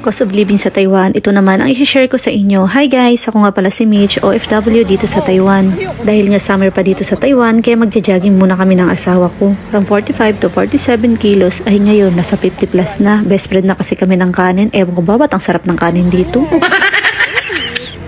Cost of living sa Taiwan, ito naman ang i-share ko sa inyo. Hi guys, ako nga pala si Mitch, OFW dito sa Taiwan. Dahil nga summer pa dito sa Taiwan, kaya magja-jogging muna kami ng asawa ko. From 45 to 47 kilos ay ngayon nasa 50 plus na. Best friend na kasi kami ng kanin. Ewan ko ba ba't ang sarap ng kanin dito?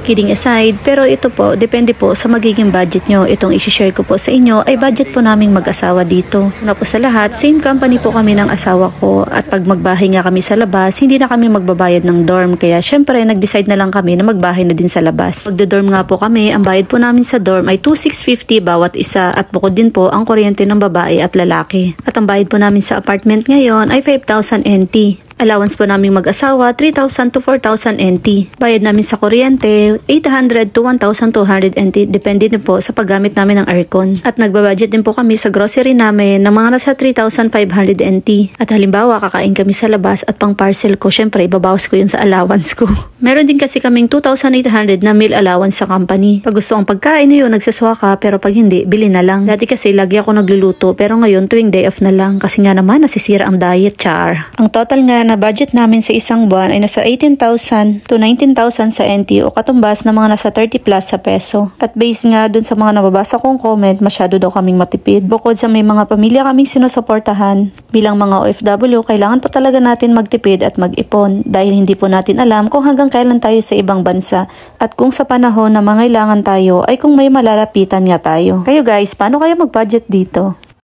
Kidding aside, pero ito po, depende po sa magiging budget nyo. Itong i-share ko po sa inyo ay budget po naming mag-asawa dito. Una po sa lahat, same company po kami ng asawa ko at pag magbahay nga kami sa labas, hindi na kami magbabayad ng dorm. Kaya syempre, nag-decide na lang kami na magbahay na din sa labas. Magdo-dorm nga po kami, ang bayad po namin sa dorm ay 2,650 bawat isa at bukod din po ang kuryente ng babae at lalaki. At ang bayad po namin sa apartment ngayon ay 5,000 NT. Allowance po naming mag-asawa, 3,000 to 4,000 NT. Bayad namin sa kuryente, 800 to 1,200 NT. Depende din po sa paggamit namin ng aircon. At nagbabudget din po kami sa grocery namin ng mga nasa 3,500 NT. At halimbawa, kakain kami sa labas at pang parcel ko, syempre, ibabawas ko yun sa allowance ko. Meron din kasi kaming 2,800 na meal allowance sa company. Pag gusto kong pagkain yun, nagsaswa ka, pero pag hindi, bili na lang. Dati kasi lagi ako nagluluto, pero ngayon tuwing day off na lang. Kasi nga naman, nasisira ang diet, char. Ang total nga na budget namin sa isang buwan ay nasa 18,000 to 19,000 sa NT o katumbas na mga nasa 30 plus sa peso. At based nga dun sa mga nababasa kong comment, masyado daw kaming matipid. Bukod sa may mga pamilya kaming sinusuportahan, bilang mga OFW, kailangan po talaga natin magtipid at mag-ipon dahil hindi po natin alam kung hanggang kailan tayo sa ibang bansa at kung sa panahon na mangailangan tayo ay kung may malalapitan nga tayo. Kayo guys, paano kayo mag-budget dito?